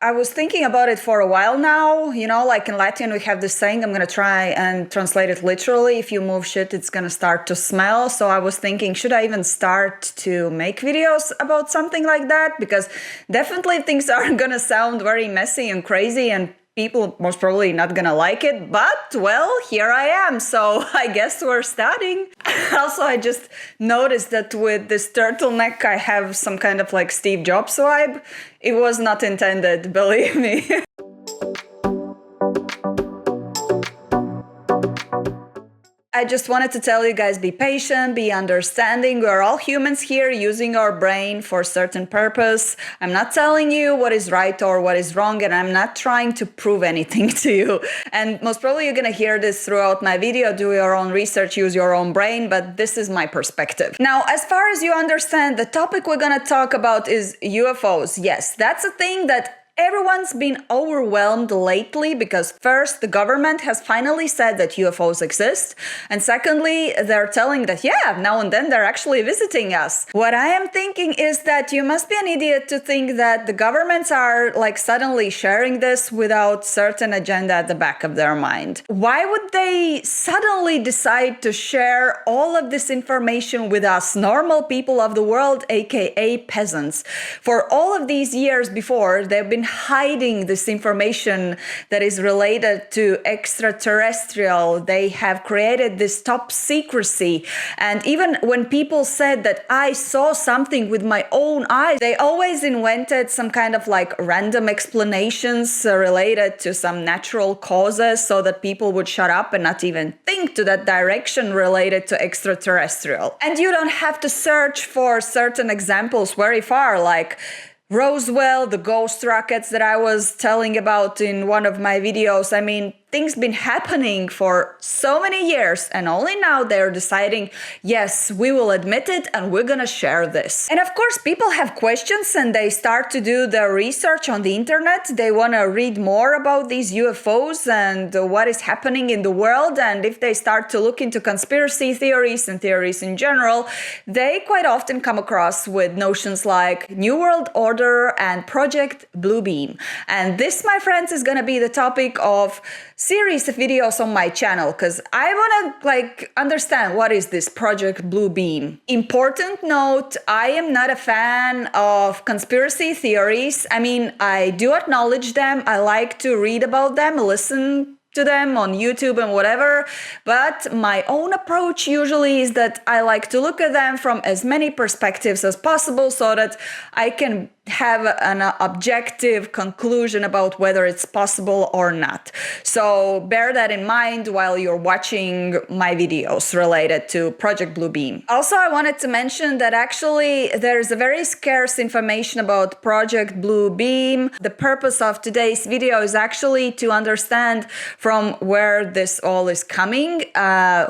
I was thinking about it for a while now. Like in Latin, we have this saying, I'm going to try and translate it literally. If you move shit, it's going to start to smell. So I was thinking, should I even start to make videos about something like that? Because definitely things are going to sound very messy and crazy, and people most probably not gonna like it, but well, here I am, so I guess we're starting. Also, I just noticed that with this turtleneck, I have some kind of like Steve Jobs vibe. It was not intended, believe me. I just wanted to tell you guys, be patient, be understanding. We're all humans here using our brain for a certain purpose. I'm not telling you what is right or what is wrong, and I'm not trying to prove anything to you. And most probably you're going to hear this throughout my video. Do your own research, use your own brain, but this is my perspective. Now, as far as you understand, the topic we're going to talk about is UFOs. Yes, that's a thing that everyone's been overwhelmed lately because first, the government has finally said that UFOs exist. And secondly, they're telling that, yeah, now and then they're actually visiting us. What I am thinking is that you must be an idiot to think that the governments are like suddenly sharing this without certain agenda at the back of their mind. Why would they suddenly decide to share all of this information with us, normal people of the world, aka peasants? For all of these years before, they've been hiding this information that is related to extraterrestrial. They have created this top secrecy. And even when people said that I saw something with my own eyes, they always invented some kind of like random explanations related to some natural causes so that people would shut up and not even think to that direction related to extraterrestrial. And you don't have to search for certain examples very far, like Roswell, the ghost rockets that I was telling about in one of my videos. I mean, things been happening for so many years, and only now they're deciding, yes, we will admit it and we're gonna share this. And of course, people have questions and they start to do their research on the internet. They wanna read more about these UFOs and what is happening in the world. And if they start to look into conspiracy theories and theories in general, they quite often come across with notions like New World Order and Project Blue Beam. And this, my friends, is gonna be the topic of series of videos on my channel, because I want to understand what is this Project Blue Beam. Important note, I am not a fan of conspiracy theories. I mean, I do acknowledge them. I like to read about them, listen to them on YouTube and whatever, but my own approach usually is that I like to look at them from as many perspectives as possible so that I can have an objective conclusion about whether it's possible or not. So bear that in mind while you're watching my videos related to Project Blue Beam. Also, I wanted to mention that actually there's a very scarce information about Project Blue Beam. The purpose of today's video is actually to understand from where this all is coming,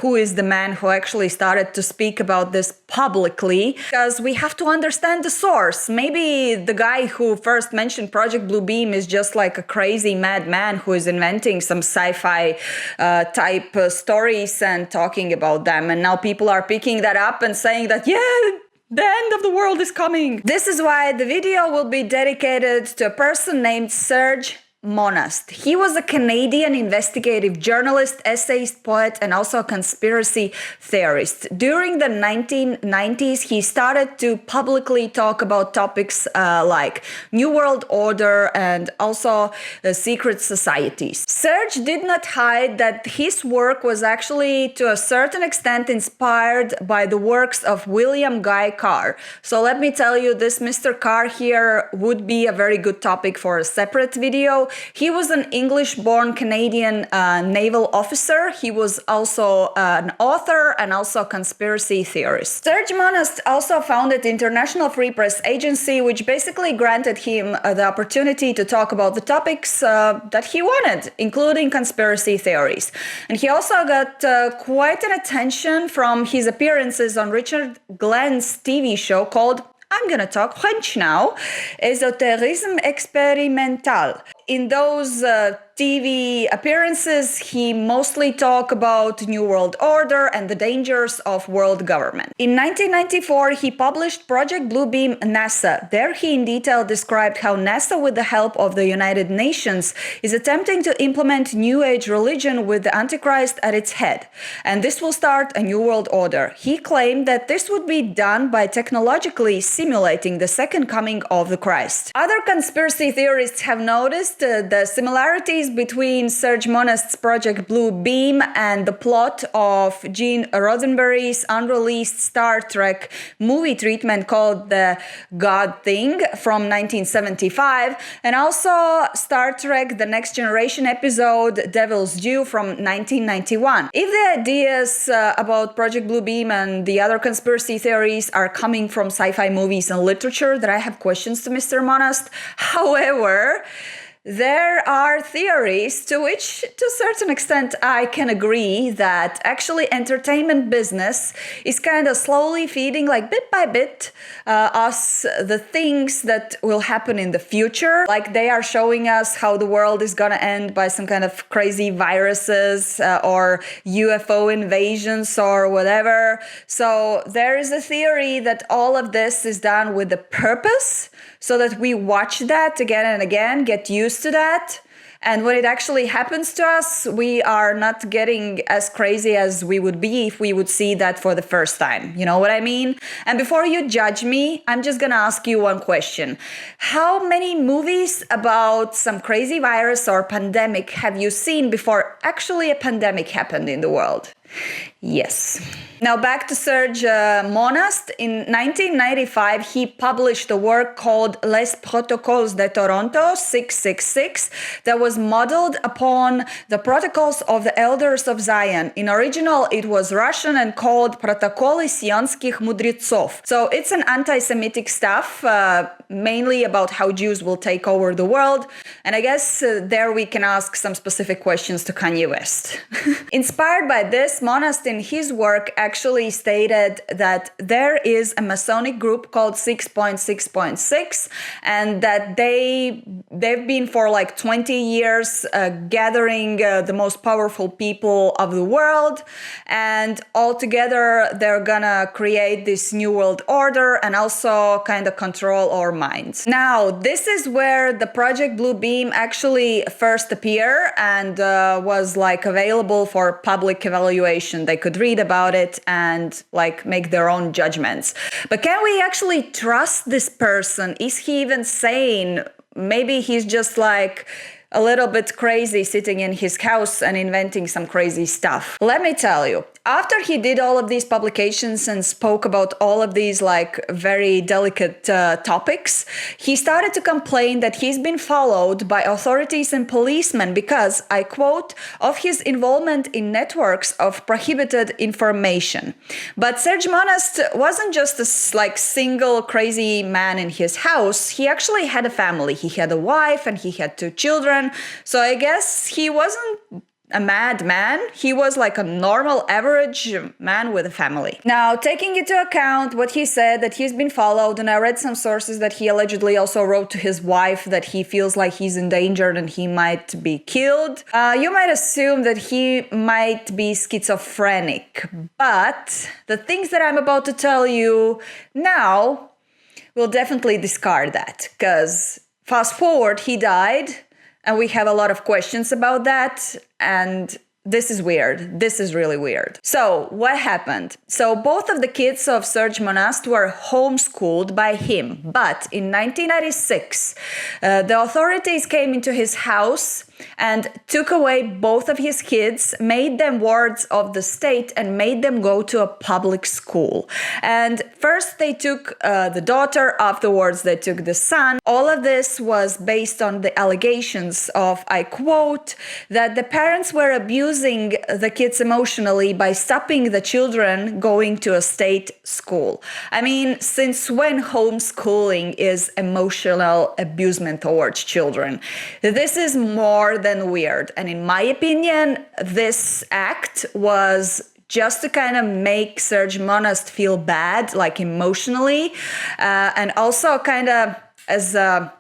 who is the man who actually started to speak about this publicly, because we have to understand the source. Maybe the guy who first mentioned Project Blue Beam is just like a crazy madman who is inventing some sci-fi type stories and talking about them. And now people are picking that up and saying that, yeah, the end of the world is coming. This is why the video will be dedicated to a person named Serge Monast. He was a Canadian investigative journalist, essayist, poet, and also a conspiracy theorist. During the 1990s, he started to publicly talk about topics like New World Order and also secret societies. Serge did not hide that his work was actually to a certain extent inspired by the works of William Guy Carr. So let me tell you, this Mr. Carr here would be a very good topic for a separate video. He was an English-born Canadian naval officer. He was also an author and also a conspiracy theorist. Serge Monast also founded the International Free Press Agency, which basically granted him the opportunity to talk about the topics that he wanted, including conspiracy theories. And he also got quite an attention from his appearances on Richard Glenn's TV show called, I'm gonna talk French now, Esotérisme Expérimental. In those TV appearances, he mostly talked about New World Order and the dangers of world government. In 1994, he published Project Bluebeam NASA. There he in detail described how NASA, with the help of the United Nations, is attempting to implement New Age religion with the Antichrist at its head. And this will start a New World Order. He claimed that this would be done by technologically simulating the second coming of the Christ. Other conspiracy theorists have noticed the similarities between Serge Monast's Project Blue Beam and the plot of Gene Roddenberry's unreleased Star Trek movie treatment called The God Thing from 1975, and also Star Trek The Next Generation episode Devil's Due from 1991. If the ideas about Project Blue Beam and the other conspiracy theories are coming from sci-fi movies and literature, that I have questions to Mr. Monast. However, there are theories to which, to a certain extent, I can agree that actually entertainment business is kind of slowly feeding, like bit by bit, us the things that will happen in the future. Like they are showing us how the world is gonna end by some kind of crazy viruses or UFO invasions or whatever. So there is a theory that all of this is done with the purpose, so that we watch that again and again, get used to that. And when it actually happens to us, we are not getting as crazy as we would be if we would see that for the first time. You know what I mean? And before you judge me, I'm just gonna ask you one question. How many movies about some crazy virus or pandemic have you seen before actually a pandemic happened in the world? Yes. Now back to Serge Monast. In 1995, he published a work called Les Protocoles de Toronto 666 that was modeled upon the protocols of the elders of Zion. In original, it was Russian and called Protokoly Sionskich Mudritsov. So it's an anti-Semitic stuff, mainly about how Jews will take over the world. And I guess there we can ask some specific questions to Kanye West. Inspired by this, Monast in his work actually stated that there is a Masonic group called 6.6.6 and that they've been for like 20 years gathering the most powerful people of the world, and all together they're gonna create this new world order and also kind of control our minds. Now this is where the Project Blue Beam actually first appeared and was like available for public evaluation. They could read about it and like make their own judgments. But can we actually trust this person? Is he even sane? Maybe he's just like a little bit crazy sitting in his house and inventing some crazy stuff. Let me tell you, after he did all of these publications and spoke about all of these like very delicate topics, he started to complain that he's been followed by authorities and policemen because, I quote, of his involvement in networks of prohibited information. But Serge Monast wasn't just a like single crazy man in his house. He actually had a family. He had a wife and he had 2 children. So I guess he wasn't a madman. He was like a normal, average man with a family. Now, taking into account what he said, that he's been followed, and I read some sources that he allegedly also wrote to his wife that he feels like he's endangered and he might be killed. You might assume that he might be schizophrenic, but the things that I'm about to tell you now will definitely discard that, because fast forward, he died. And we have a lot of questions about that. And this is weird. This is really weird. So what happened? So both of the kids of Serge Monast were homeschooled by him. But in 1996, the authorities came into his house and took away both of his kids, made them wards of the state, and made them go to a public school. And first they took the daughter, afterwards they took the son. All of this was based on the allegations of, I quote, that the parents were abusing the kids emotionally by stopping the children going to a state school. I mean, since when homeschooling is emotional abusement towards children? This is more than weird. And in my opinion, this act was just to kind of make Serge Monast feel bad, like emotionally, and also kind of as a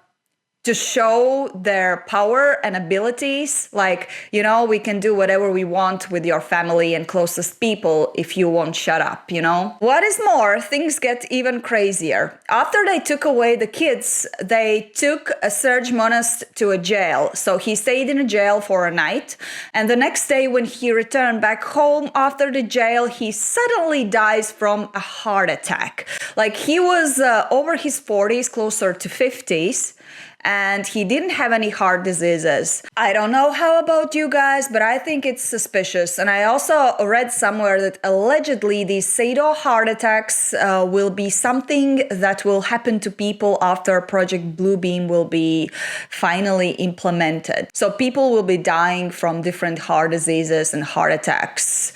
to show their power and abilities. Like, we can do whatever we want with your family and closest people if you won't shut up, What is more, things get even crazier. After they took away the kids, they took Serge Monast to a jail. So he stayed in a jail for a night. And the next day when he returned back home after the jail, he suddenly dies from a heart attack. Like he was over his 40s, closer to 50s. And he didn't have any heart diseases. I don't know how about you guys, but I think it's suspicious. And I also read somewhere that allegedly these pseudo heart attacks will be something that will happen to people after Project Bluebeam will be finally implemented. So people will be dying from different heart diseases and heart attacks,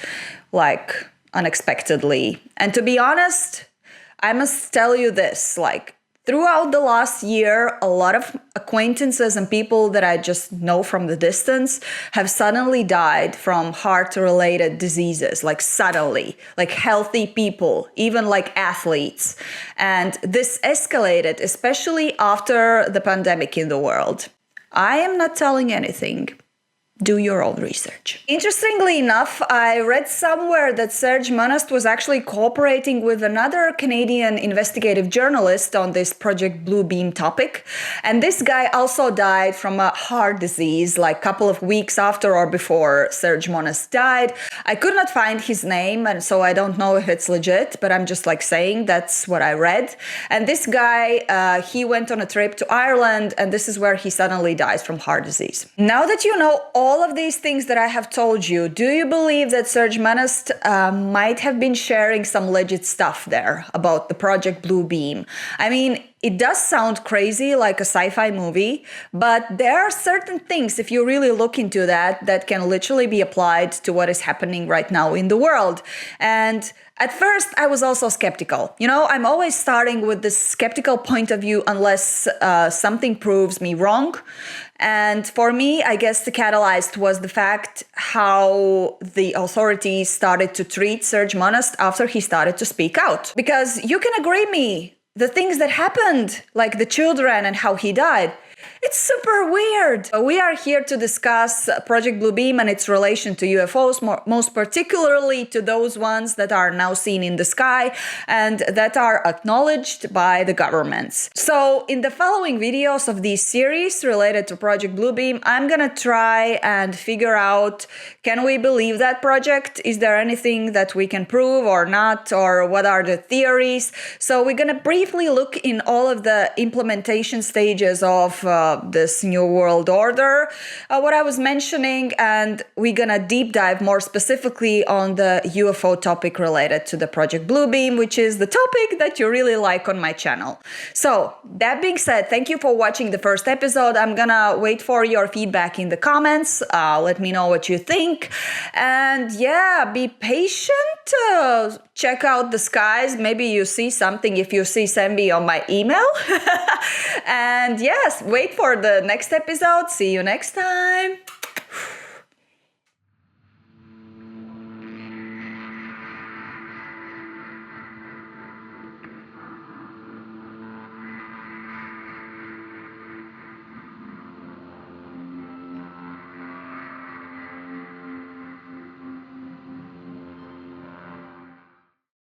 like unexpectedly. And to be honest, I must tell you this, throughout the last year, a lot of acquaintances and people that I just know from the distance have suddenly died from heart-related diseases, suddenly, healthy people, even athletes. And this escalated, especially after the pandemic in the world. I am not telling anything. Do your own research. Interestingly enough, I read somewhere that Serge Monast was actually cooperating with another Canadian investigative journalist on this Project Bluebeam topic. And this guy also died from a heart disease, a couple of weeks after or before Serge Monast died. I could not find his name, and so I don't know if it's legit, but I'm just saying that's what I read. And this guy, he went on a trip to Ireland, and this is where he suddenly dies from heart disease. Now that you know all of these things that I have told you, do you believe that Serge Monast might have been sharing some legit stuff there about the Project Bluebeam? I mean, it does sound crazy, like a sci-fi movie, but there are certain things, if you really look into that can literally be applied to what is happening right now in the world. And at first, I was also skeptical. I'm always starting with this skeptical point of view unless something proves me wrong. And for me, I guess the catalyst was the fact how the authorities started to treat Serge Monast after he started to speak out. Because you can agree me, the things that happened, like the children and how he died, it's super weird. We are here to discuss Project Bluebeam and its relation to UFOs, most particularly to those ones that are now seen in the sky and that are acknowledged by the governments. So in the following videos of this series related to Project Bluebeam, I'm gonna try and figure out, can we believe that project? Is there anything that we can prove or not? Or what are the theories? So we're gonna briefly look in all of the implementation stages of this New World Order, what I was mentioning, and we're gonna deep dive more specifically on the UFO topic related to the Project Bluebeam, which is the topic that you really like on my channel. So that being said, thank you for watching the first episode. I'm gonna wait for your feedback in the comments. Let me know what you think. And yeah, be patient. Check out the skies. Maybe you see something if you see, send me on my email. And yes, wait for the next episode. See you next time.